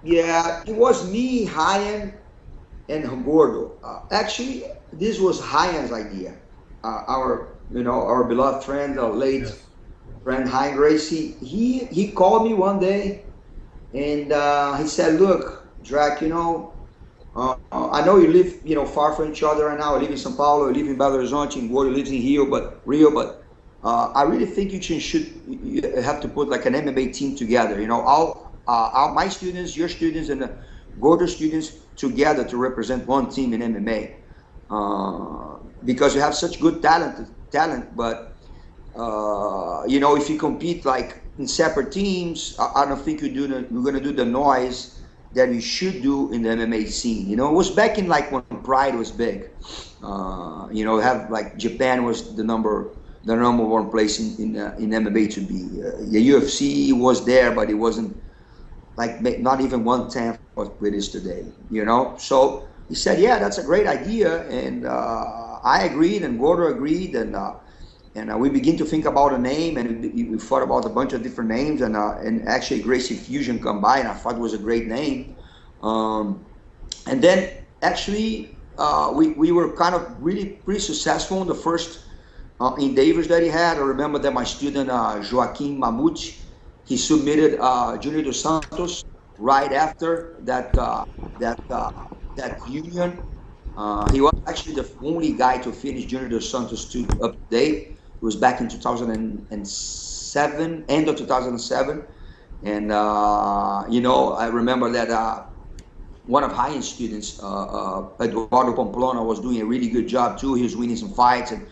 Yeah, it was me, Ryan, and Gordo. Actually, this was Ryan's idea. Our beloved friend, our late Yes. friend Ryan Gracie. He called me one day and he said, "Look, Drac, I know you live, far from each other right now. I live in São Paulo, I live in Belo Horizonte, and Gordo lives in Rio, but I really think you have to put like an MMA team together. All my students, your students, and the Gordo students together to represent one team in MMA. Because you have such good talent, but if you compete like in separate teams, I don't think you're gonna do the noise that you should do in the MMA scene. It was back in like when Pride was big. Have like Japan was the number one place in MMA to be. The UFC was there, but it wasn't like not even 1/10 of what it is today. So he said, yeah, that's a great idea, and I agreed, and Gordo agreed, and we begin to think about a name, and we thought about a bunch of different names, and actually Gracie Fusion combined, I thought it was a great name. Um, and then actually we were kind of really pretty successful in the first endeavors that he had. I remember that my student Joaquim Mamute, he submitted Junior dos Santos right after that union. He was actually the only guy to finish Junior dos Santos to up to date. It was back in 2007, end of 2007. And, I remember that one of Hyan's students, Eduardo Pamplona, was doing a really good job too. He was winning some fights, and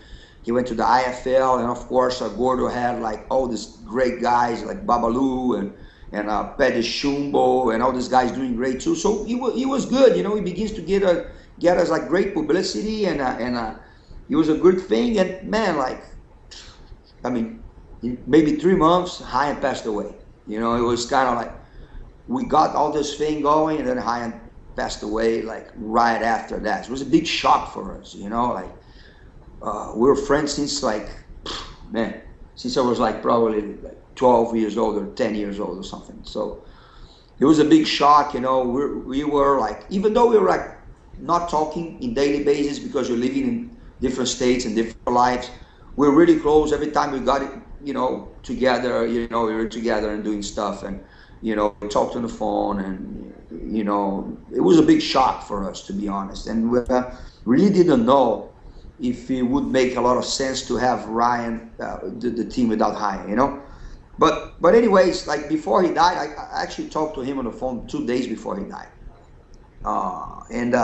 he went to the IFL. And of course, Gordo had like all these great guys like Babalu and Pede Shumbo and all these guys doing great too. So he was good. He begins to get us like great publicity, and it was a good thing. And man, like, I mean, in maybe 3 months, Hyan passed away. It was kind of like we got all this thing going, and then Hyan passed away like right after that. It was a big shock for us. Like we were friends since like, man, since I was like probably like 12 years old or 10 years old or something. So it was a big shock. We were like, even though we were like not talking in daily basis because you're living in different states and different lives, we're really close. Every time we got it, together, we were together and doing stuff, and talked on the phone, and it was a big shock for us, to be honest, and we really didn't know if it would make a lot of sense to have Ryan, the team without Ryan. But anyways, like before he died, I actually talked to him on the phone 2 days before he died, and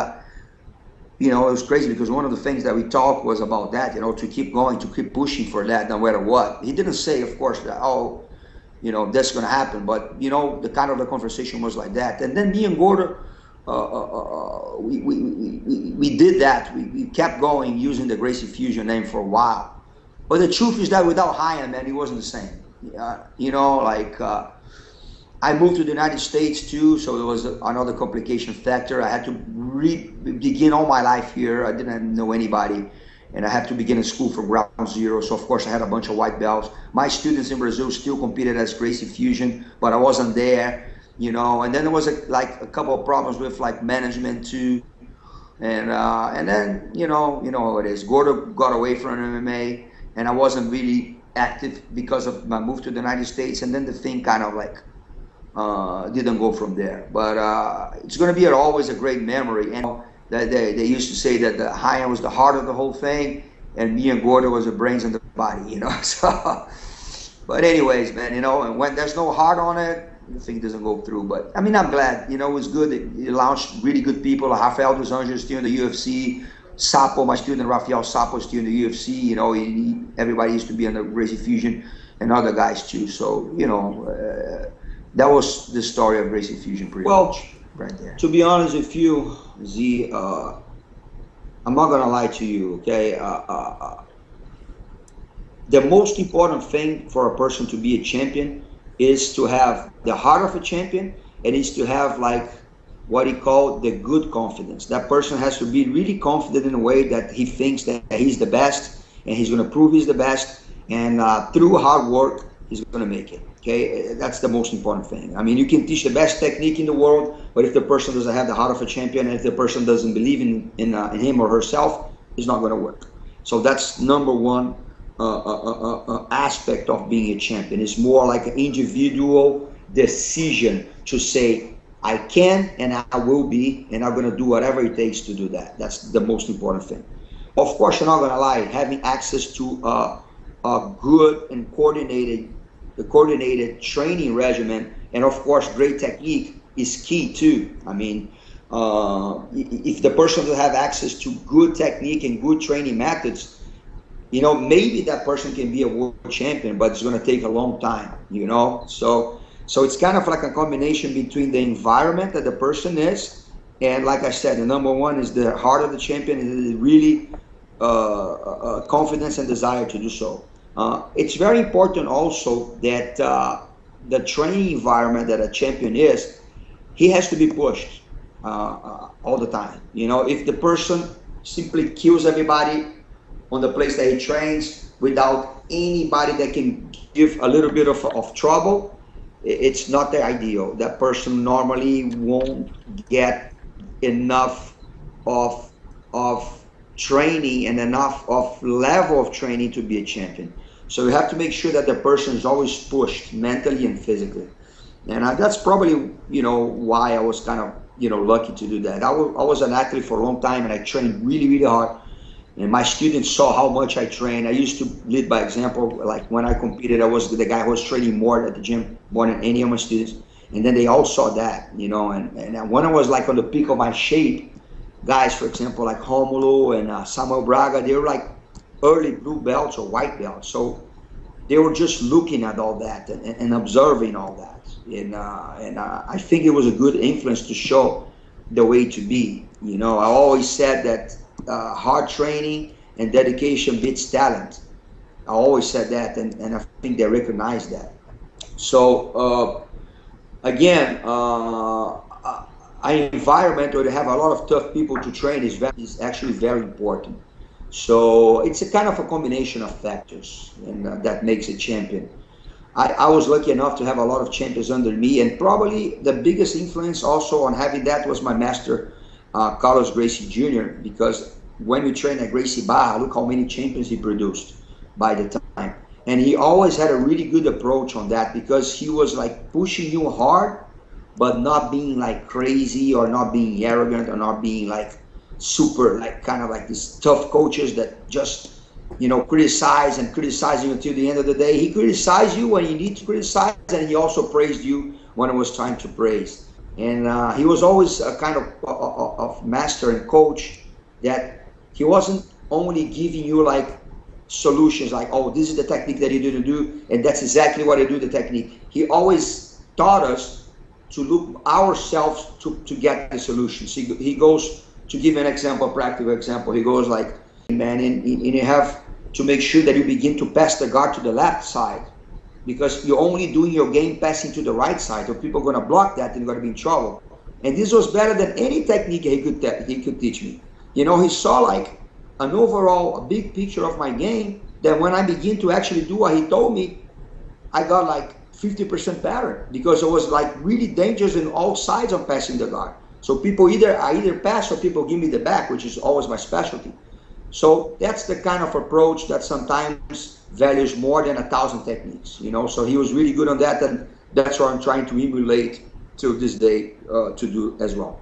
it was crazy because one of the things that we talked was about that, to keep going, to keep pushing for that, no matter what. He didn't say, of course, that, oh, that's going to happen, but, the conversation was like that. And then me and Gordo, we did that. We kept going using the Gracie Fusion name for a while. But the truth is that without Ryan, man, it wasn't the same. I moved to the United States too, so there was another complication factor. I had to begin all my life here. I didn't know anybody, and I had to begin in school from ground zero. So of course I had a bunch of white belts. My students in Brazil still competed as Gracie Fusion, but I wasn't there. And then there was a couple of problems with like management too, and then how it is. Gordo got away from MMA, and I wasn't really active because of my move to the United States, and then the thing kind of like didn't go from there. But it's going to be always a great memory. And that they used to say that the Ryan was the heart of the whole thing, and me and Gordo was the brains and the body. So, but anyways, man, and when there's no heart on it, the thing doesn't go through. But I mean, I'm glad. It was good. It launched really good people. Rafael dos Anjos still in the UFC. Sapo, my student Rafael Sapo, is still in the UFC. Everybody used to be on the Gracie Fusion, and other guys too. So that was the story of Gracie Fusion, pretty much, right there. To be honest with you, Z, I'm not gonna lie to you, okay? The most important thing for a person to be a champion is to have the heart of a champion, and is to have like what he called the good confidence. That person has to be really confident in a way that he thinks that he's the best, and he's gonna prove he's the best, and through hard work, he's gonna make it. Okay, that's the most important thing. I mean, you can teach the best technique in the world, but if the person doesn't have the heart of a champion, and if the person doesn't believe in him or herself, it's not going to work. So that's number one aspect of being a champion. It's more like an individual decision to say, I can and I will be, and I'm going to do whatever it takes to do that. That's the most important thing. Of course, I'm not going to lie, having access to a good and coordinated training regimen, and of course, great technique is key too. I mean, if the person doesn't have access to good technique and good training methods, you know, maybe that person can be a world champion, but it's going to take a long time, you know. So it's kind of like a combination between the environment that the person is, and like I said, the number one is the heart of the champion, and really confidence and desire to do so. It's very important also that the training environment that a champion is, he has to be pushed all the time. You know, if the person simply kills everybody on the place that he trains without anybody that can give a little bit of trouble, it's not the ideal. That person normally won't get enough of training and enough of level of training to be a champion. So you have to make sure that the person is always pushed mentally and physically. And that's probably, you know, why I was kind of, you know, lucky to do that. I was an athlete for a long time, and I trained really, really hard. And my students saw how much I trained. I used to lead by example. Like when I competed, I was the guy who was training more at the gym, more than any of my students. And then they all saw that, you know. And when I was like on the peak of my shape, guys, for example, like Romulo and Samuel Braga, they were like early blue belts or white belts. So they were just looking at all that and observing all that. And I think it was a good influence to show the way to be. You know, I always said that hard training and dedication beats talent. I always said that, and I think they recognize that. So again, an environment where they have a lot of tough people to train is actually very important. So it's a kind of a combination of factors, and that makes a champion. I was lucky enough to have a lot of champions under me, and probably the biggest influence also on having that was my master, Carlos Gracie Jr., because when we trained at Gracie Barra, look how many champions he produced by the time. And he always had a really good approach on that, because he was like pushing you hard, but not being like crazy or not being arrogant or not being like super, like kind of like these tough coaches that just, you know, criticize and criticize you until the end of the day. He criticized you when you need to criticize, and he also praised you when it was time to praise. And he was always a kind of master and coach that he wasn't only giving you like solutions like, oh, this is the technique that you need to do, and that's exactly what I do, the technique. He always taught us to look ourselves to get the solutions. He goes, to give an example, a practical example, he goes like, man, and you have to make sure that you begin to pass the guard to the left side, because you're only doing your game passing to the right side, or people are going to block that and you're going to be in trouble. And this was better than any technique he could teach me. You know, he saw like an overall, a big picture of my game, that when I begin to actually do what he told me, I got like 50% better, because it was like really dangerous in all sides of passing the guard. So people I either pass or people give me the back, which is always my specialty. So that's the kind of approach that sometimes values more than 1,000 techniques, you know. So he was really good on that, and that's what I'm trying to emulate till this day to do as well.